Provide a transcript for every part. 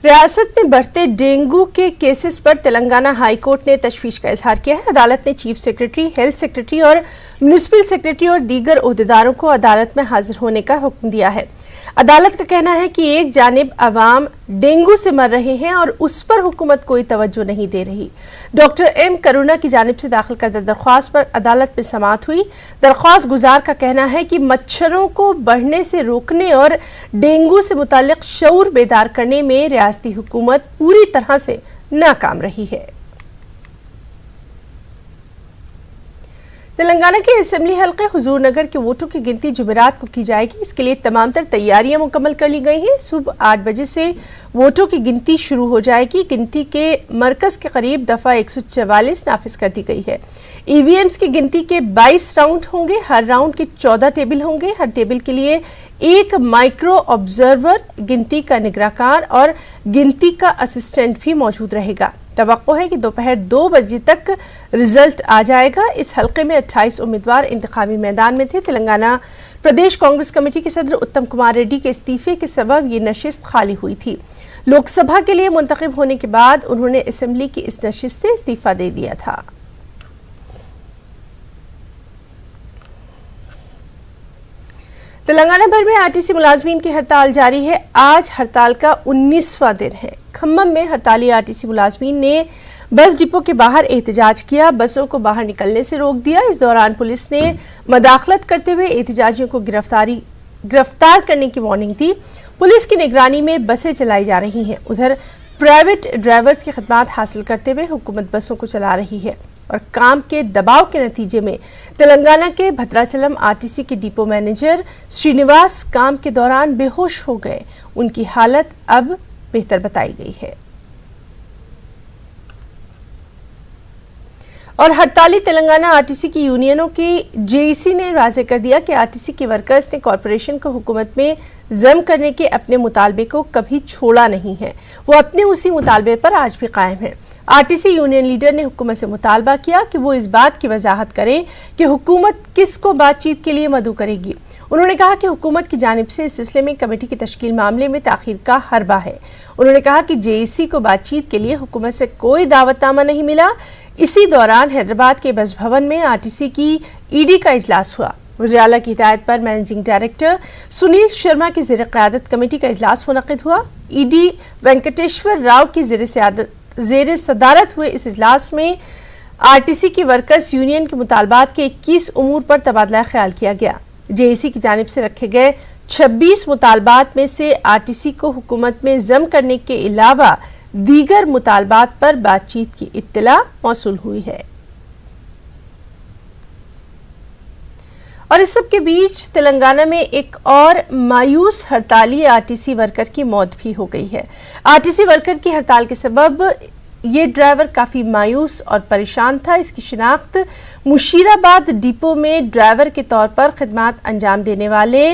ریاست میں بڑھتے ڈینگو کے کیسز پر تلنگانہ ہائی کورٹ نے تشویش کا اظہار کیا ہے۔ عدالت نے چیف سیکرٹری، ہیلتھ سیکرٹری اور میونسپل سیکرٹری اور دیگر عہدیداروں کو عدالت میں حاضر ہونے کا حکم دیا ہے۔ عدالت کا کہنا ہے کہ ایک جانب عوام ڈینگو سے مر رہے ہیں اور اس پر حکومت کوئی توجہ نہیں دے رہی۔ ڈاکٹر ایم کرونا کی جانب سے داخل کردہ درخواست پر عدالت میں سماعت ہوئی۔ درخواست گزار کا کہنا ہے کہ مچھروں کو بڑھنے سے روکنے اور ڈینگو سے متعلق شعور بیدار کرنے میں ریاستی حکومت پوری طرح سے ناکام رہی ہے۔ تلنگانہ کے اسمبلی حلقے حضور نگر کے ووٹوں کی گنتی جمعرات کو کی جائے گی۔ اس کے لیے تمام تر تیاریاں مکمل کر لی گئی ہیں۔ صبح 8 بجے سے ووٹوں کی گنتی شروع ہو جائے گی۔ گنتی کے مرکز کے قریب دفعہ 144 نافذ کر دی گئی ہے۔ ای وی ایمز کی گنتی کے 22 راؤنڈ ہوں گے۔ ہر راؤنڈ کے 14 ٹیبل ہوں گے۔ ہر ٹیبل کے لیے ایک مائکرو آبزرور، گنتی کا نگراں اور گنتی کا اسسٹنٹ بھی موجود رہے گا۔ توقع ہے کہ دوپہر 2 بجے تک رزلٹ آ جائے گا۔ اس حلقے میں 28 امیدوار انتخابی میدان میں تھے۔ تلنگانہ پردیش کانگریس کمیٹی کے صدر اتم کمار ریڈی کے استعفے کے سبب یہ نشست خالی ہوئی تھی۔ لوک سبھا کے لیے منتخب ہونے کے بعد انہوں نے اسمبلی کی اس نشست سے استعفیٰ دے دیا تھا۔ تلنگانہ بھر میں آرٹیسی ملازمین کی ہڑتال جاری ہے۔ آج ہڑتال کا 19واں دن ہے۔ کھمم میں ہڑتالی آرٹیسی ملازمین نے بس ڈپو کے باہر احتجاج کیا، بسوں کو باہر نکلنے سے روک دیا۔ اس دوران پولیس نے مداخلت کرتے ہوئے احتجاجیوں کو گرفتار کرنے کی وارننگ دی۔ پولیس کی نگرانی میں بسیں چلائی جا رہی ہیں۔ ادھر پرائیویٹ ڈرائیورز کی خدمات حاصل کرتے ہوئے حکومت بسوں کو چلا رہی ہے اور کام کے دباؤ کے نتیجے میں تلنگانہ کے بھدراچلم آرٹیسی کے ڈپو مینیجر سرینواس کام کے دوران بے ہوش ہو گئے۔ ان کی حالت اب بہتر بتائی گئی ہے۔ اور ہڑتالی تلنگانہ آرٹیسی کی یونینوں کی جے ای سی نے واضح کر دیا کہ آرٹیسی کے ورکرز نے کارپوریشن کو حکومت میں ضم کرنے کے اپنے مطالبے کو کبھی چھوڑا نہیں ہے۔ وہ اپنے اسی مطالبے پر آج بھی قائم ہیں۔ آرٹیسی یونین لیڈر نے حکومت سے مطالبہ کیا کہ وہ اس بات کی وضاحت کرے کہ حکومت کس کو بات چیت کے لیے مدعو کرے گی۔ انہوں نے کہا کہ حکومت کی جانب سے اس سلسلے میں کمیٹی کی تشکیل معاملے میں تاخیر کا حربہ ہے۔ انہوں نے کہا کہ جے ای سی کو بات چیت کے لیے حکومت سے کوئی دعوت نامہ نہیں ملا۔ اسی دوران حیدرآباد کے بس بھون میں آرٹیسی کی ای ڈی کا اجلاس ہوا۔ وزیر اعلیٰ کی ہدایت پر مینیجنگ ڈائریکٹر سنیل شرما کی زیر قیادت کمیٹی کا اجلاس منعقد ہوا۔ ای ڈی وینکٹیشور راؤ کی زیر صدارت ہوئے اس اجلاس میں آرٹیسی کی ورکرز یونین کے مطالبات کے 21 امور پر تبادلہ خیال کیا گیا۔ جے ای سی کی جانب سے رکھے گئے 26 مطالبات میں سے آرٹیسی کو حکومت میں ضم کرنے کے علاوہ دیگر مطالبات پر بات چیت کی اطلاع موصول ہوئی ہے۔ اور اس سب کے بیچ تلنگانہ میں ایک اور مایوس ہڑتالی آرٹیسی ورکر کی موت بھی ہو گئی ہے۔ آرٹیسی ورکر کی ہڑتال کے سبب یہ ڈرائیور کافی مایوس اور پریشان تھا۔ اس کی شناخت مشیرآباد ڈپو میں ڈرائیور کے طور پر خدمات انجام دینے والے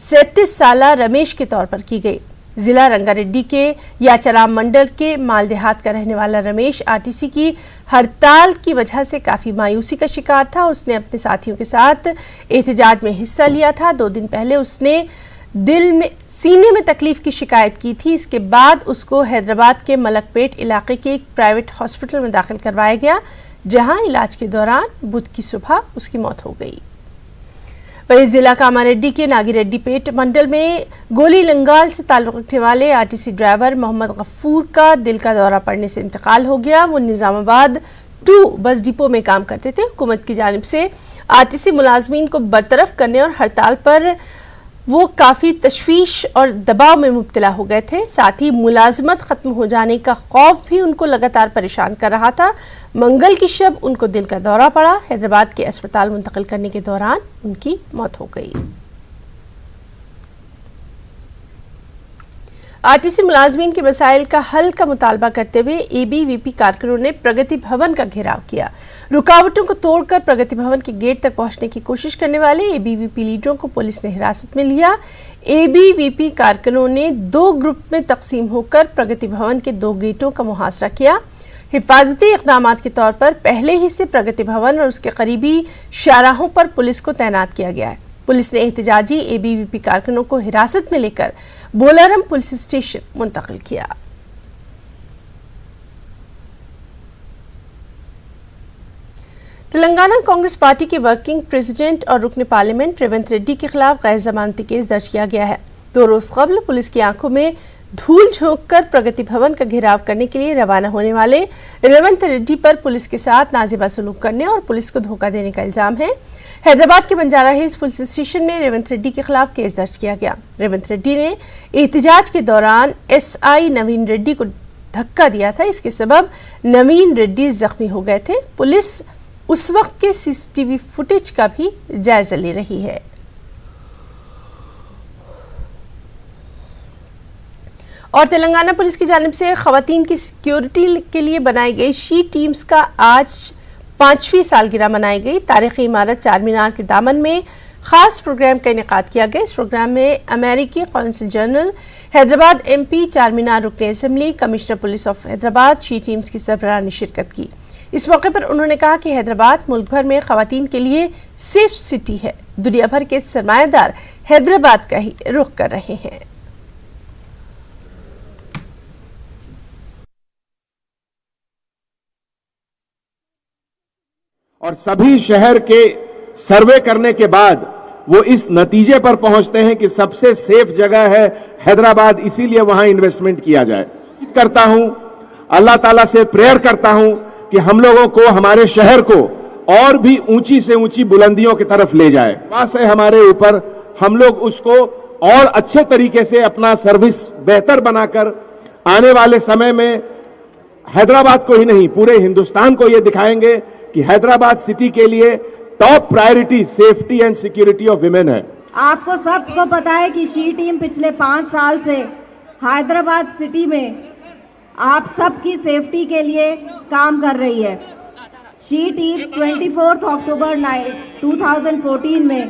37 سالہ رمیش کے طور پر کی گئی۔ ضلع رنگا ریڈی کے یاچرام منڈل کے مال دیہات کا رہنے والا رمیش آرٹیسی کی ہڑتال کی وجہ سے کافی مایوسی کا شکار تھا۔ اس نے اپنے ساتھیوں کے ساتھ احتجاج میں حصہ لیا تھا۔ 2 دن پہلے اس نے سینے میں تکلیف کی شکایت کی تھی۔ اس کے بعد اس کو حیدرآباد کے ملک پیٹ علاقے کے ایک پرائیویٹ ہاسپٹل میں داخل کروایا گیا، جہاں علاج کے دوران بدھ کی صبح اس کی موت ہو گئی۔ وہیں ضلع کاماریڈی کے ناگی ریڈی پیٹ منڈل میں گولی لنگال سے تعلق رکھنے والے آرٹیسی ڈرائیور محمد غفور کا دل کا دورہ پڑنے سے انتقال ہو گیا۔ وہ نظام آباد 2 بس ڈپو میں کام کرتے تھے۔ حکومت کی جانب سے آرٹیسی ملازمین کو برطرف کرنے اور ہڑتال پر وہ کافی تشویش اور دباؤ میں مبتلا ہو گئے تھے۔ ساتھ ہی ملازمت ختم ہو جانے کا خوف بھی ان کو لگاتار پریشان کر رہا تھا۔ منگل کی شب ان کو دل کا دورہ پڑا۔ حیدرآباد کے اسپتال منتقل کرنے کے دوران ان کی موت ہو گئی۔ آرٹیسی ملازمین کے مسائل کا حل کا مطالبہ کرتے ہوئے اے بی وی پی کارکنوں نے پرگتی بھون کا گھیراؤ کیا۔ رکاوٹوں کو توڑ کر پرگتی بھون کے گیٹ تک پہنچنے کی کوشش کرنے والے اے بی وی پی لیڈروں کو پولیس نے حراست میں لیا۔ اے بی وی پی کارکنوں نے 2 گروپ میں تقسیم ہو کر پرگتی بھون کے 2 گیٹوں کا محاصرہ کیا۔ حفاظتی اقدامات کے طور پر پہلے ہی سے پرگتی بھون اور اس کے قریبی شاہراہوں پر پولیس کو تعینات کیا گیا ہے۔ پولیس نے احتجاجی اے بی وی پی کارکنوں کو حراست میں لے کر بولارم پولیس اسٹیشن منتقل کیا۔ تلنگانہ کانگریس پارٹی کے ورکنگ پریزیڈنٹ اور رکن پارلیمنٹ ریونت ریڈی کے خلاف غیر ضمانتی کیس درج کیا گیا ہے۔ 2 روز قبل پولیس کی آنکھوں میں دھول جھونک کر پرگتی بھون کا گھیراؤ کرنے کے لیے روانہ ہونے والے ریونت ریڈی پر پولیس کے ساتھ نازیبہ سلوک کرنے اور پولیس کو دھوکہ دینے کا الزام ہے۔ حیدرآباد کے بنجارہ ہلز پولیس اسٹیشن میں ریونت ریڈی کے خلاف کیس درج کیا گیا۔ ریونت ریڈی نے احتجاج کے دوران SI نوین ریڈی کو دھکا دیا تھا، اس کے سبب نوین ریڈی زخمی ہو گئے تھے۔ پولیس اس وقت کے CCTV فوٹیج کا بھی جائزہ لے رہی ہے۔ اور تلنگانہ پولیس کی جانب سے خواتین کی سیکیورٹی کے لیے بنائی گئی شی ٹیمز کا آج 5ویں سالگرہ منائی گئی۔ تاریخی عمارت چار مینار کے دامن میں خاص پروگرام کا انعقاد کیا گیا۔ اس پروگرام میں امریکی قونصل جنرل حیدرآباد MP، چار مینار رکن assembly, commissioner police of Hyderabad she teams کی سربراہ نے شرکت کی۔ اس موقع پر انہوں نے کہا کہ حیدرآباد ملک بھر میں خواتین کے لیے سیف سٹی ہے۔ دنیا بھر کے سرمایہ دار حیدرآباد کا ہی رخ کر رہے ہیں۔ اور سبھی شہر کے سروے کرنے کے بعد وہ اس نتیجے پر پہنچتے ہیں کہ سب سے سیف جگہ ہے حیدرآباد، اسی لیے وہاں انویسٹمنٹ کیا جائے۔ کرتا ہوں، اللہ تعالیٰ سے پریئر کرتا ہوں کہ ہم لوگوں کو، ہمارے شہر کو اور بھی اونچی سے اونچی بلندیوں کی طرف لے جائے۔ بات ہے ہمارے اوپر، ہم لوگ اس کو اور اچھے طریقے سے اپنا سروس بہتر بنا کر آنے والے سمے میں حیدرآباد کو ہی نہیں پورے ہندوستان کو یہ دکھائیں گے کہ حیدرآباد سٹی کے لیے top priority safety and security of women ہے۔ آپ کو سب کو پتا ہے کہ شی ٹیم پچھلے 5 سال سے حیدرآباد سٹی میں آپ سب کی سیفٹی کے لیے کام کر رہی ہے۔ شی ٹیمز 24 اکتوبر 2014 میں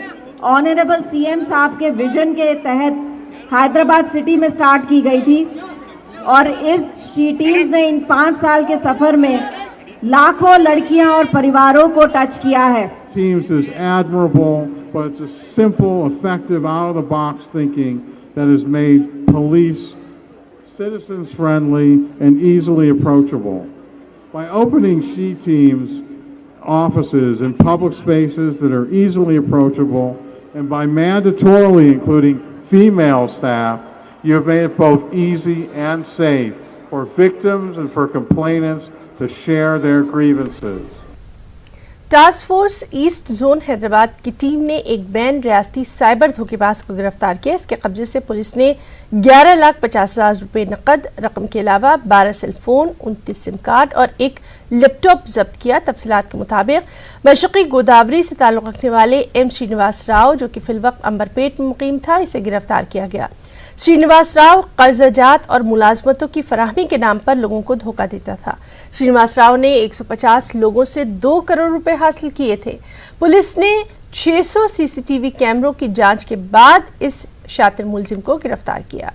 آنریبل CM صاحب کے ویژن کے تحت حیدرآباد سٹی میں سٹارٹ کی گئی تھی، اور اس شی ٹیمز نے ان 5 سال کے سفر میں لاکھوں لڑکیاں اور پریواروں کو ٹچ کیا ہے۔ Teams is admirable, but it's a simple, effective, out-of-the-box thinking that has made police citizens friendly and easily approachable. By opening she teams offices in public spaces that are easily approachable, and by mandatorily including female staff, you have made it both easy and safe for victims and for complainants to share their grievances. Task force east zone Hyderabad کی team نے ایک بین ریاستی cyber دھوکے باز کو گرفتار کیا۔ اس کے قبضے سے پولیس نے 11,50,000 روپے نقد رقم کے علاوہ 12 سیل فون، 29 سم کارڈ اور ایک لیپ ٹاپ ضبط کیا۔ تفصیلات کے مطابق مشرقی گوداوری سے تعلق رکھنے والے M سرینواس راؤ، جو کہ فی الوقت امبرپیٹ میں مقیم تھا، اسے گرفتار کیا گیا۔ سرینواس راؤ قرضہ جات اور ملازمتوں کی فراہمی کے نام پر لوگوں کو دھوکہ دیتا تھا۔ سرینواس راؤ نے 150 لوگوں سے 2 کروڑ روپے حاصل کیے تھے۔ پولیس نے 600 CCTV کیمروں کی جانچ کے بعد اس شاطر ملزم کو گرفتار کیا۔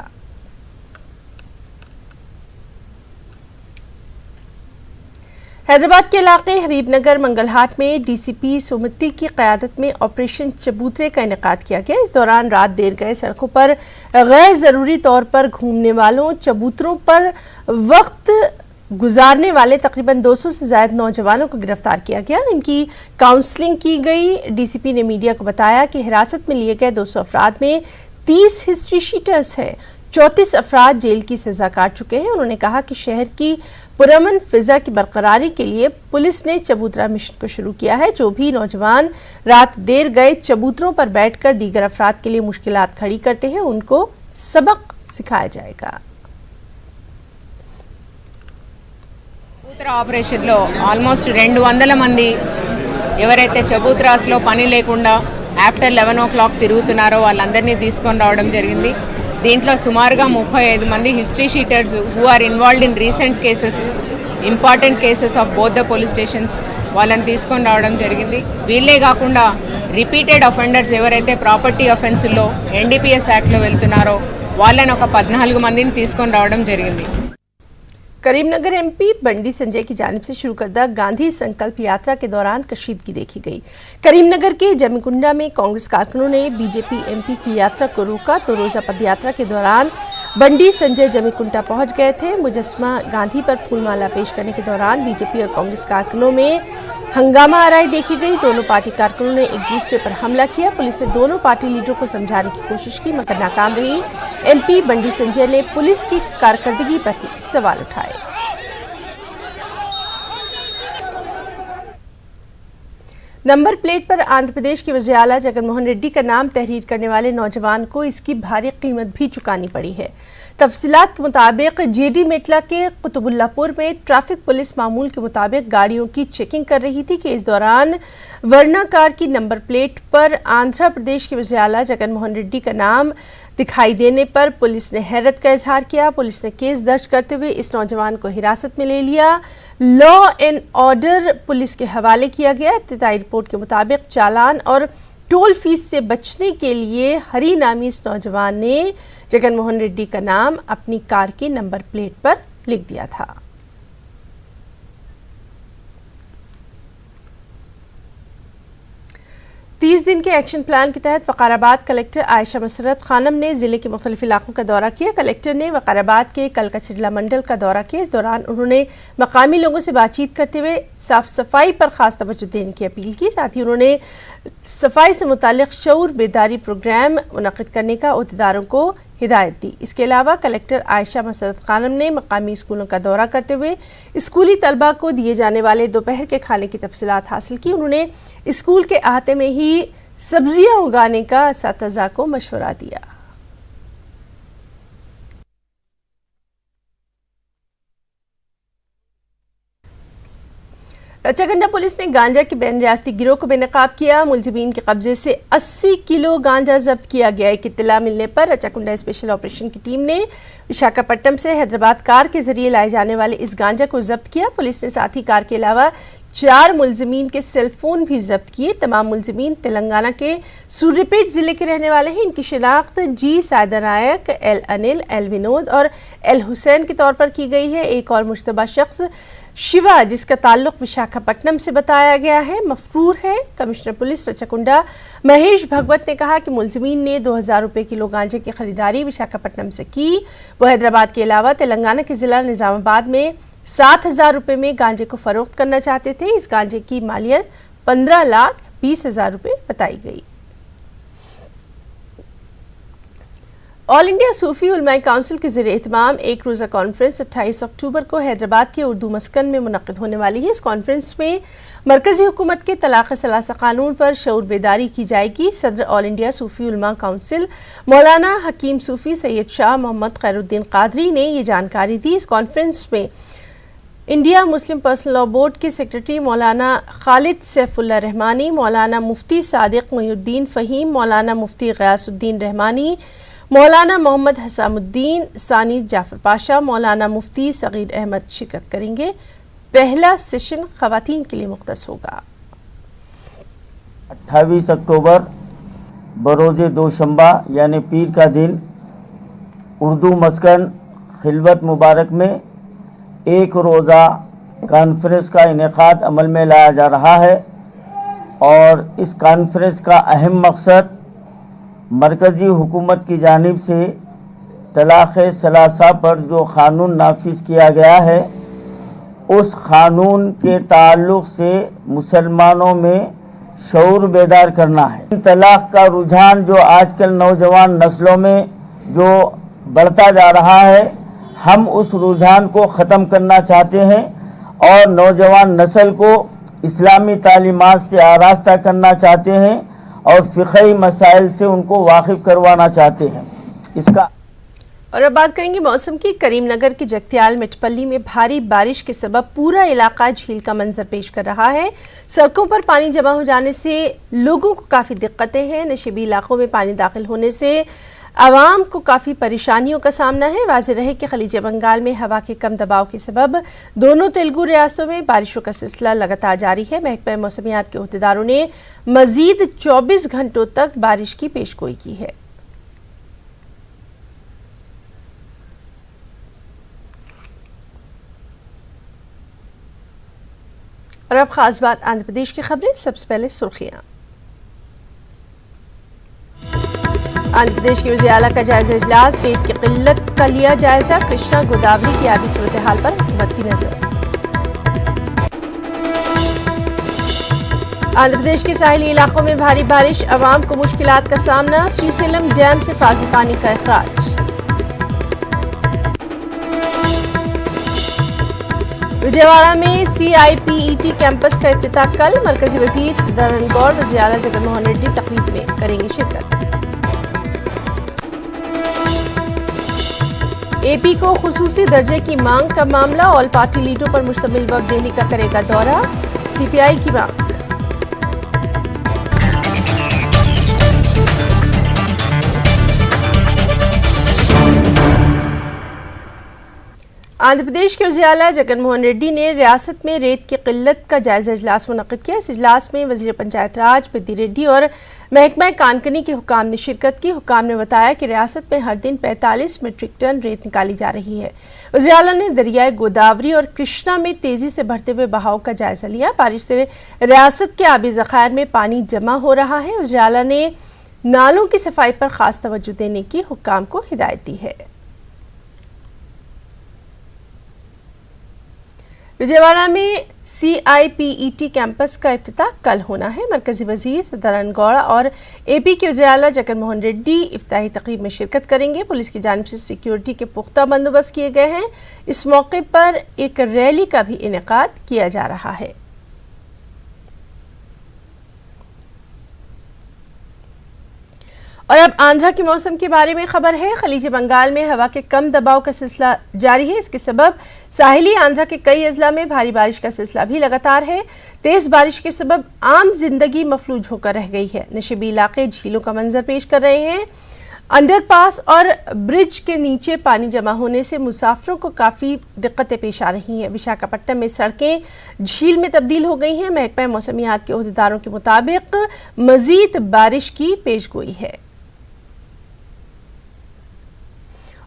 حیدرآباد کے علاقے حبیب نگر منگل ہاٹ میں DCP سومتی کی قیادت میں آپریشن چبوترے کا انعقاد کیا گیا۔ اس دوران رات دیر گئے سڑکوں پر غیر ضروری طور پر گھومنے والوں، چبوتروں پر وقت گزارنے والے تقریباً 200 سے زائد نوجوانوں کو گرفتار کیا گیا۔ ان کی کاؤنسلنگ کی گئی۔ DCP نے میڈیا کو بتایا کہ حراست میں لیے گئے 200 افراد میں 30 ہسٹری شیٹرز ہیں۔ 34 افراد جیل کی سزا کاٹ چکے ہیں۔ انہوں نے کہا کہ شہر کی پرامن فضا کی برقراری کے لیے پولیس نے چبوترا مشن کو شروع کیا ہے۔ جو بھی نوجوان رات دیر گئے چبوتروں پر بیٹھ کر دیگر افراد کے لیے مشکلات کھڑی کرتے ہیں، ان کو سبق سکھایا جائے گا۔ చబూత్రా ఆపరేషన్లో ఆల్మోస్ట్ 200 మంది ఎవరైతే చబూత్రాస్లో పని లేకుండా ఆఫ్టర్ 11 o'clock తిరుగుతున్నారో వాళ్ళందరినీ తీసుకొని రావడం జరిగింది। దీంట్లో సుమారుగా 35 మంది history sheeters who are involved in recent cases, important cases of both the police stations, వాళ్ళని తీసుకొని రావడం జరిగింది। వీళ్ళే కాకుండా రిపీటెడ్ అఫెండర్స్ ఎవరైతే ప్రాపర్టీ అఫెన్స్లో NDPS యాక్ట్లో వెళ్తున్నారో వాళ్ళని ఒక 14 మందిని తీసుకొని రావడం జరిగింది। کریم نگر MP بنڈی سنجے کی جانب سے شروع کردہ گاندھی سنکلپ یاترا کے دوران کشیدگی دیکھی گئی۔ کریم نگر کے جمیکنڈا میں کانگریس کارکنوں نے BJP MP کی یاترا کو روکا تو روزہ پد یاترا کے دوران बंडी संजय जमीकुंटा पहुंच गए थे। मुजस्समा गांधी पर फूलमाला पेश करने के दौरान बीजेपी और कांग्रेस कारकुनों में हंगामा आराई देखी गई। दोनों पार्टी कारकुनों ने एक दूसरे पर हमला किया। पुलिस ने दोनों पार्टी लीडरों को समझाने की कोशिश की मगर नाकाम रही। एमपी बंडी संजय ने पुलिस की कारकर्दगी पर ही सवाल उठाए। नंबर प्लेट पर आंध्र प्रदेश के वज़ीर आला जगनमोहन रेड्डी का नाम तहरीर करने वाले नौजवान को इसकी भारी कीमत भी चुकानी पड़ी है। तफसीलात के मुताबिक जेडी मेटला के कुतुबुल्लापुर में ट्रैफिक पुलिस मामूल के मुताबिक गाड़ियों की चेकिंग कर रही थी कि इस दौरान वर्ना कार की नंबर प्लेट पर आंध्र प्रदेश के वज़ीर आला जगनमोहन रेड्डी का नाम दिखाई देने पर पुलिस ने हैरत का इजहार किया। पुलिस ने केस दर्ज करते हुए इस नौजवान को हिरासत में ले लिया। लॉ एंड ऑर्डर पुलिस के हवाले किया गया। इब्तिदाई रिपोर्ट के मुताबिक चालान और टोल फीस से बचने के लिए हरी नामी इस नौजवान ने जगनमोहन रेड्डी का नाम अपनी कार की नंबर प्लेट पर लिख दिया था। तीस दिन के एक्शन प्लान के तहत वकाराबाद कलेक्टर आयशा मसरत खानम ने जिले के मुख्तलिफ इलाकों का दौरा किया। कलेक्टर ने वकाराबाद के कलकचिरला मंडल का दौरा किया। इस दौरान उन्होंने मकामी लोगों से बातचीत करते हुए साफ सफाई पर खास तवज्जो देने की अपील की। साथ ही उन्होंने सफाई से मुतालिक शऊर बेदारी प्रोग्राम मुनक्किद करने का अहदेदारों को हिदायत दी। इसके अलावा कलेक्टर आयशा मसरत खानम ने मकामी स्कूलों का दौरा करते हुए स्कूली तलबा को दिए जाने वाले दोपहर के खाने की तफसीलात हासिल की। उन्होंने स्कूल के अहाते में ही सब्जियां उगाने का असातिज़ा को मशवरा दिया। रचागंडा पुलिस ने गांजा के बैन रियासती गिरोह को बेनकाब किया। मुलजिमीन के कब्जे से 80 किलो गांजा जब्त किया गया। एक इत्तला मिलने पर रचाकुंडा स्पेशल ऑपरेशन की टीम ने विशाखापट्टनम से हैदराबाद कार के जरिए लाए जाने वाले इस गांजा को जब्त किया। पुलिस ने साथ ही कार के अलावा 4 मुलजिमीन के सेल फोन भी जब्त किए। तमाम मुलजिमीन तेलंगाना के सूर्यपेट जिले के रहने वाले हैं। इनकी शिनाख्त जी सायदा नायक, एल अनिल, एल विनोद और एल हुसैन के तौर पर की गई है। एक और मुश्तबा शख्स शिवा जिसका ताल्लुक विशाखापट्टनम से बताया गया है मफरूर है। कमिश्नर पुलिस रचाकुंडा महेश भगवत ने कहा कि मुलजिमीन ने 2000 रुपए किलो गांजे की खरीदारी विशाखापट्टनम से की। वो हैदराबाद के अलावा तेलंगाना के जिला निजामाबाद में 7000 रुपए में गांजे को फरोख्त करना चाहते थे। इस गांजे की मालियत 15,20,000 रुपए बताई गई। ऑल इंडिया सूफी उलमाए काउंसिल के ज़रिए एहतमाम एक रोज़ा कॉन्फ्रेंस 28 अक्टूबर को हैदराबाद के उर्दू मस्कन में मुनक्किद होने वाली है। इस कॉन्फ्रेंस में मरकज़ी हुकूमत के तलाक़ सलासा कानून पर शऊर बेदारी की जाएगी। सदर ऑल इंडिया सूफी उलमा काउंसिल मौलाना हकीम सूफी सैयद शाह मोहम्मद खैरुद्दीन कादरी ने ये जानकारी दी। इस कॉन्फ्रेंस में India Muslim personal law board के सेक्रेटरी मौलाना खालिद सैफुल्लाह रहमानी, मौलाना मुफ्ती सादिक मुहिउद्दीन फ़हीम, मौलाना मुफ्ती ग़यासुद्दीन रहमानी, मौलाना मोहम्मद हसामुद्दीन सानी जाफर पाशा, मौलाना मुफ्ती सगीर अहमद शिरकत करेंगे। पहला सेशन ख़वातीन के लिए मुख्तस होगा। 28 अक्टूबर बरोज़े दोशंबा यानी पीर का दिन उर्दू मस्कन खिलवत मुबारक में एक रोज़ा कॉन्फ्रेंस का इनेकाद अमल में लाया जा रहा है और इस कॉन्फ्रेंस का अहम मकसद मरकज़ी हुकूमत की जानिब से तलाक़ सलासा पर जो क़ानून नाफिज किया गया है उस क़ानून के ताल्लुक़ से मुसलमानों में शऊर बेदार करना है। तलाक़ का रुझान जो आजकल नौजवान नस्लों में जो बढ़ता जा रहा है, हम उस रुझान को ख़त्म करना चाहते हैं और नौजवान नस्ल को इस्लामी तालीमात से आरास्ता करना चाहते हैं और फ़िक़ही मसाइल से उनको वाकिफ़ करवाना चाहते हैं। इसका और अब बात करेंगे मौसम की। करीमनगर के जगत्याल मेटपल्ली में भारी बारिश के सबब पूरा इलाका झील का मंजर पेश कर रहा है। सड़कों पर पानी जमा हो जाने से लोगों को काफ़ी दिक्कतें हैं। नशीबी इलाकों में पानी दाखिल होने से आवाम को काफ़ी परेशानियों का सामना है। वाज़ेह रहे कि खलीज बंगाल में हवा के कम दबाव के सबब दोनों तेलुगु रियासतों में बारिशों का सिलसिला लगातार जारी है। महकमा मौसमियात के अहदेदारों ने मज़ीद 24 घंटों तक बारिश की पेशगोई की है। और अब खास बात आंध्र प्रदेश की खबरें। सबसे पहले सुर्खियां। आंध्र प्रदेश के वज़ीर आला का जायजा इजलास, रेत की किल्लत का लिया जायजा, कृष्णा गोदावरी की आबी सूरत हाल पर हुकूमत की नजर। आंध्र प्रदेश के साहिली इलाकों में भारी बारिश, अवाम को मुश्किलात का सामना, श्रीशैलम डैम से फाजी पानी का अखराज। विजयवाड़ा में CIPET कैंपस का इफ्तिताह कल, मरकजी वजीर सदानंद गौड़, वज़ीर आला जगनमोहन रेड्डी तकरीब में करेंगे शिरकत। AP को खुसूसी दर्जे की मांग का मामला, ऑल पार्टी लीडरों पर मुश्तमिल वक्त दिल्ली का करेगा दौरा, CPI की मांग। आंध्र प्रदेश के वज़ीर आला जगनमोहन रेड्डी ने रियासत में रेत की किल्लत का जायजा इजलास मुनक्किद किया। इस इजलास में वज़ीर पंचायत राज पेद्दी रेड्डी और महकमा कानकनी के हुकाम ने शिरकत की। हुकाम ने बताया कि रियासत में हर दिन 45 मीट्रिक टन रेत निकाली जा रही है। वज़ीर आला ने दरियाए गोदावरी और कृष्णा में तेजी से बढ़ते हुए बहाव का जायजा लिया। बारिश से रियासत के आबी ज़खायर में पानी जमा हो रहा है। वज़ीर आला ने नालों की सफाई पर खास तवज्जो देने की हुकाम को हिदायत दी है। विजयवाड़ा में CIPET कैंपस का इफ्तिताह कल होना है। मरकजी वजीर सदानंद गौड़ा और AP के वज़ीर आला जगनमोहन रेड्डी इफ्तिताही तकरीब में शिरकत करेंगे। पुलिस की जानिब से सिक्योरिटी के पुख्ता बंदोबस्त किए गए हैं। इस मौके पर एक रैली का भी इनेकाद किया जा रहा है। और अब आंध्रा के मौसम के बारे में खबर है। खलीज बंगाल में हवा के कम दबाव का सिलसिला जारी है। इसके सबब साहिली आंध्रा के कई अजला में भारी बारिश का सिलसिला भी लगातार है। तेज बारिश के सबब आम जिंदगी मफलूज होकर रह गई है। नशीबी इलाके झीलों का मंजर पेश कर रहे हैं। अंडरपास और ब्रिज के नीचे पानी जमा होने से मुसाफिरों को काफ़ी दिक्कतें पेश आ रही हैं। विशाखापट्टनम में सड़कें झील में तब्दील हो गई हैं। महकमा मौसमियात के ओहदेदारों के मुताबिक मजीद बारिश की पेशगोई है।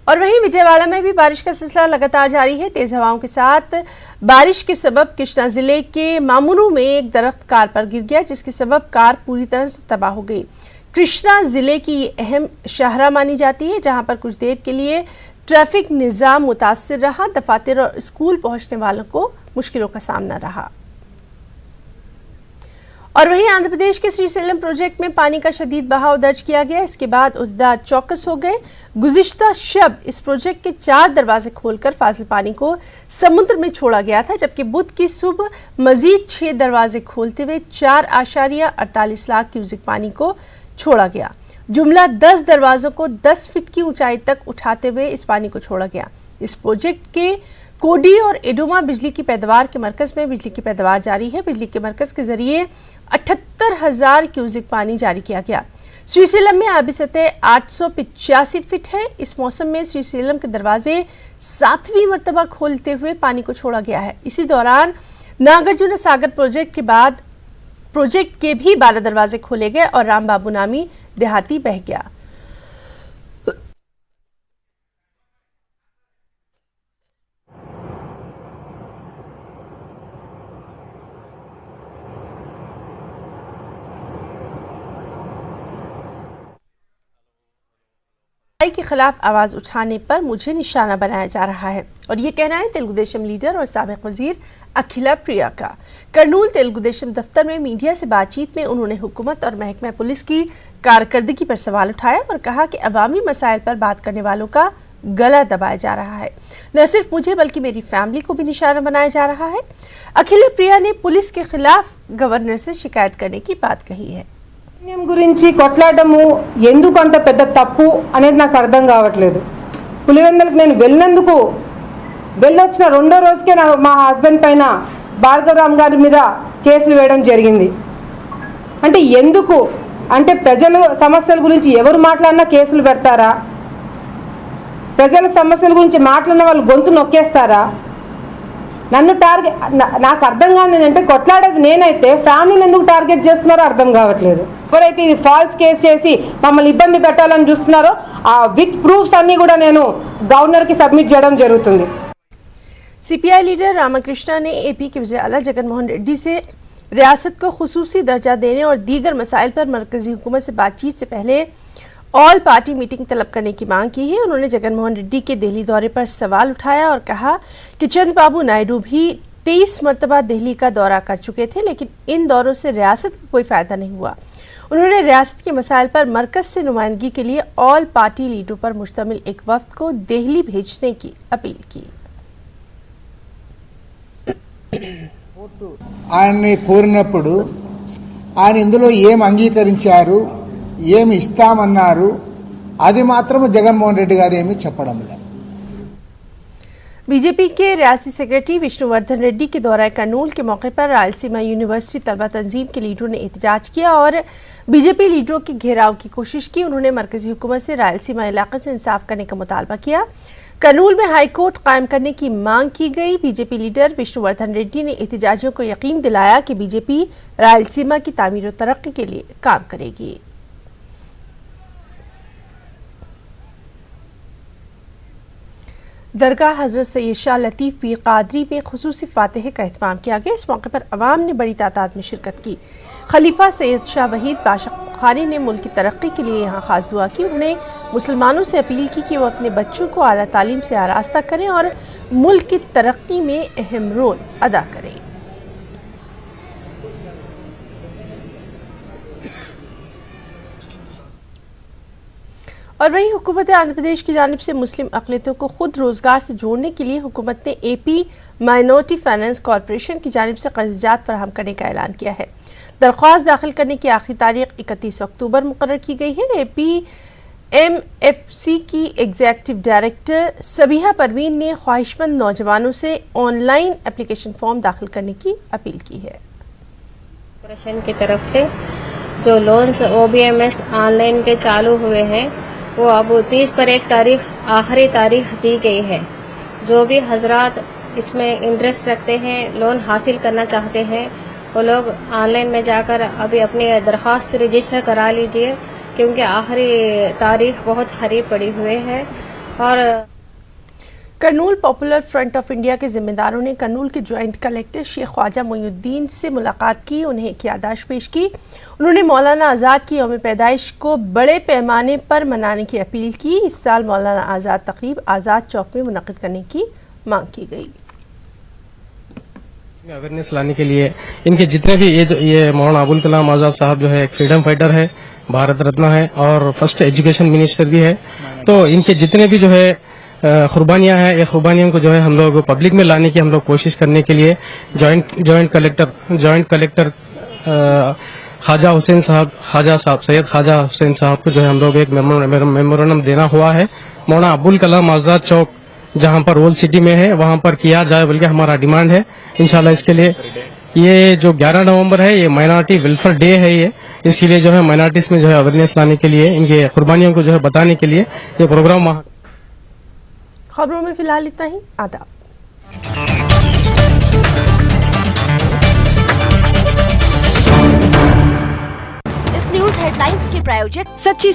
और वहीं विजयवाड़ा में भी बारिश का सिलसिला लगातार जारी है। तेज हवाओं के साथ बारिश के सबब कृष्णा जिले के मामुरू में एक दरख्त कार पर गिर गया, जिसके सबब कार पूरी तरह से तबाह हो गई। कृष्णा जिले की ये अहम शाहरा मानी जाती है, जहां पर कुछ देर के लिए ट्रैफिक निज़ाम मुतासिर रहा। दफातर और स्कूल पहुंचने वालों को मुश्किलों का सामना रहा। और वहीं आंध्र प्रदेश के श्रीशैलम प्रोजेक्ट में पानी का शदीद बहाव दर्ज किया गया। इसके बाद उद्दार चौकस हो गए। गुज़िश्ता शब इस प्रोजेक्ट के 4 दरवाजे खोलकर फाजिल पानी को समुद्र में छोड़ा गया था, जबकि बुध की सुबह मजीद 6 दरवाजे खोलते हुए 4.48 लाख क्यूसिक पानी को छोड़ा गया। जुमला 10 दरवाजों को 10 फीट की ऊंचाई तक उठाते हुए इस पानी को छोड़ा गया। इस प्रोजेक्ट के कोडी और एडोमा बिजली की पैदावार के मरकज में बिजली की पैदावार जारी है। बिजली के मरकज के जरिए 78,000 क्यूसिक पानी जारी किया गया। श्रीशैलम में आबी सतह 885 फीट है। इस मौसम में श्रीशैलम के दरवाजे 7वीं मरतबा खोलते हुए पानी को छोड़ा गया है। इसी दौरान नागार्जुन सागर प्रोजेक्ट के भी 12 दरवाजे खोले गए और राम बाबू नामी देहाती बह गया। के खिलाफ आवाज उठाने पर मुझे निशाना बनाया जा रहा है, और ये कहना है तेलुगु देशम लीडर और साबिक वजीर अखिला प्रिया का। करनूल तेलुगु देशम दफ्तर में मीडिया से बातचीत में उन्होंने हुकूमत और महकमा पुलिस की कारकर्दगी पर सवाल उठाया और कहा कि अवामी मसाइल पर बात करने वालों का गला दबाया जा रहा है। न सिर्फ मुझे बल्कि मेरी फैमिली को भी निशाना बनाया जा रहा है। अखिला प्रिया ने पुलिस के खिलाफ गवर्नर से शिकायत करने की बात कही है। గురించి కొట్లాడము ఎందుకు అంత పెద్ద తప్పు అనేది నాకు అర్థం కావట్లేదు. పులివెందులకు నేను వెళ్ళొచ్చిన రెండో రోజుకే మా హస్బెండ్ పైన భార్గవరామ్ గారి మీద కేసులు వేయడం జరిగింది. అంటే ఎందుకు అంటే ప్రజలు సమస్యల గురించి ఎవరు మాట్లాడినా కేసులు పెడతారా? ప్రజల సమస్యల గురించి మాట్లాడిన వాళ్ళు గొంతు నొక్కేస్తారా? నన్ను టార్గెట్ నాకు అర్థం కాదు ఏంటంటే కొట్లాడేది నేనైతే ఫ్యామిలీని ఎందుకు టార్గెట్ చేస్తున్నారో అర్థం కావట్లేదు. ఎవరైతే ఇది ఫాల్స్ కేసు చేసి మమ్మల్ని ఇబ్బంది పెట్టాలని చూస్తున్నారో ఆ విత్ ప్రూఫ్స్ అన్నీ కూడా నేను గవర్నర్కి సబ్మిట్ చేయడం జరుగుతుంది. सीपीआई लीडर रामकृष्णा ने एपी के वज़ीर आला जगनमोहन रेड्डी से रियासत को खुसूसी दर्जा देने और दीगर मसाइल पर मरकजी हुकूमत से बातचीत से पहले ऑल पार्टी मीटिंग तलब करने की मांग की है। उन्होंने जगनमोहन रेड्डी के दिल्ली दौरे पर सवाल उठाया और कहा कि चंद्रबाबू नायडू भी 23 मरतबा दिल्ली का दौरा कर चुके थे, लेकिन इन दौरों से रियासत को कोई फायदा नहीं हुआ। उन्होंने रियासत के मसाइल पर मरकज से नुमाइंदगी के लिए ऑल पार्टी लीडरों पर मुश्तमिल एक वफ्द को दिल्ली भेजने की अपील की। ఆయన్ని కోరినప్పుడు ఆయన ఇందులో ఏం అంగీకరించారు, ఏమి ఇస్తామన్నారు, అది మాత్రం జగన్మోహన్ రెడ్డి గారు ఏమీ చెప్పడం లేదు। बीजेपी के रियासती सेक्रेटरी विष्णुवर्धन रेड्डी के दौरा करनूल के मौके पर रायलसीमा यूनिवर्सिटी तलबा तंजीम के लीडरों ने एहतजाज किया और बीजेपी लीडरों के घेराव की कोशिश की। उन्होंने मरकजी हुकूमत से रायलसीमा इलाके से इंसाफ करने का मुतालबा किया। करनूल में हाई कोर्ट कायम करने की मांग की गई। बीजेपी लीडर विष्णुवर्धन रेड्डी ने एहतजाजियों को यकीन दिलाया कि बीजेपी रायलसीमा की तामीर और तरक्की के लिए काम करेगी। दरगाह हजरत सैयद शाह लतीफ़ पीर कादरी में खुसूसी फातिह का एहतमाम किया गया। इस मौके पर अवाम ने बड़ी तादाद में शिरकत की। खलीफा सैयद शाह वहीद बादशाह बुखारी ने मुल्क की तरक्की के लिए यहाँ खास दुआ की। उन्होंने मुसलमानों से अपील की कि वो अपने बच्चों को आला तालीम से आरास्ता करें और मुल्क की तरक्की में अहम रोल अदा करें। और वहीं हुकूमत आंध्र प्रदेश की जानिब से मुस्लिम अक़लियतों को खुद रोजगार से जोड़ने के लिए हुकूमत ने एपी माइनॉरिटी फाइनेंस कॉरपोरेशन की जानिब से कर्ज़जात फराहम करने का ऐलान किया है। दरख्वास्त दाखिल करने की आखिरी तारीख 31 अक्टूबर मुकर्रर की गई है। एपी MFC की एग्जीक्यूटिव डायरेक्टर सबिहा परवीन ने ख्वाहिशमंद नौजवानों से ऑनलाइन एप्लीकेशन फॉर्म दाखिल करने की अपील की है। कॉरपोरेशन की तरफ से जो लोन्स OBMS ऑनलाइन के चालू हुए हैं वो अब 30 पर एक तारीख आखिरी तारीख दी गई है। जो भी हजरात इसमें इंटरेस्ट रखते हैं, लोन हासिल करना चाहते हैं, वो लोग ऑनलाइन में जाकर अभी अपनी दरख्वास्त रजिस्टर करा लीजिए, क्योंकि आखिरी तारीख बहुत करीब पड़ी हुए है। और Kurnool popular front of India के जिम्मेदारों ने करनूल के ज्वाइंट कलेक्टर शेख ख्वाजा मोइनुद्दीन से मुलाकात की, उन्हें एक याददाश्त पेश की। उन्होंने मौलाना आज़ाद की यौम पैदाइश को बड़े पैमाने पर मनाने की अपील की। इस साल मौलाना आज़ाद तकरीब आज़ाद चौक में मुनक़िद करने की मांग की गई। अवेयरनेस लाने के लिए इनके जितने भी ये मौलाना अबुल कलाम आज़ाद साहब जो है एक फ्रीडम फाइटर है, भारत रत्न है और फर्स्ट एजुकेशन मिनिस्टर भी है। तो इनके जितने भी जो है कुर्बानियां हैं, ये कुर्बानियों को जो है हम लोग पब्लिक में लाने की हम लोग कोशिश करने के लिए जॉइंट कलेक्टर ख्वाजा हुसैन साहब सैयद ख्वाजा हुसैन साहब को जो है हम लोग एक मेमोरेंडम देना हुआ है। मौलाना अबुल कलाम आज़ाद चौक जहां पर ओल्ड सिटी में है वहां पर किया जाए बल्कि हमारा डिमांड है। इंशाल्लाह इसके लिए ये जो 11 नवंबर है ये माइनॉरिटी वेलफेयर डे है, ये इसीलिए जो है माइनॉरिटीज में जो है अवेयरनेस लाने के लिए, इनके कुर्बानियों को जो है बताने के लिए ये प्रोग्राम वहां। खबरों में फिलहाल इतना ही। आदाब। इस न्यूज हेडलाइंस के प्रायोजक सच्ची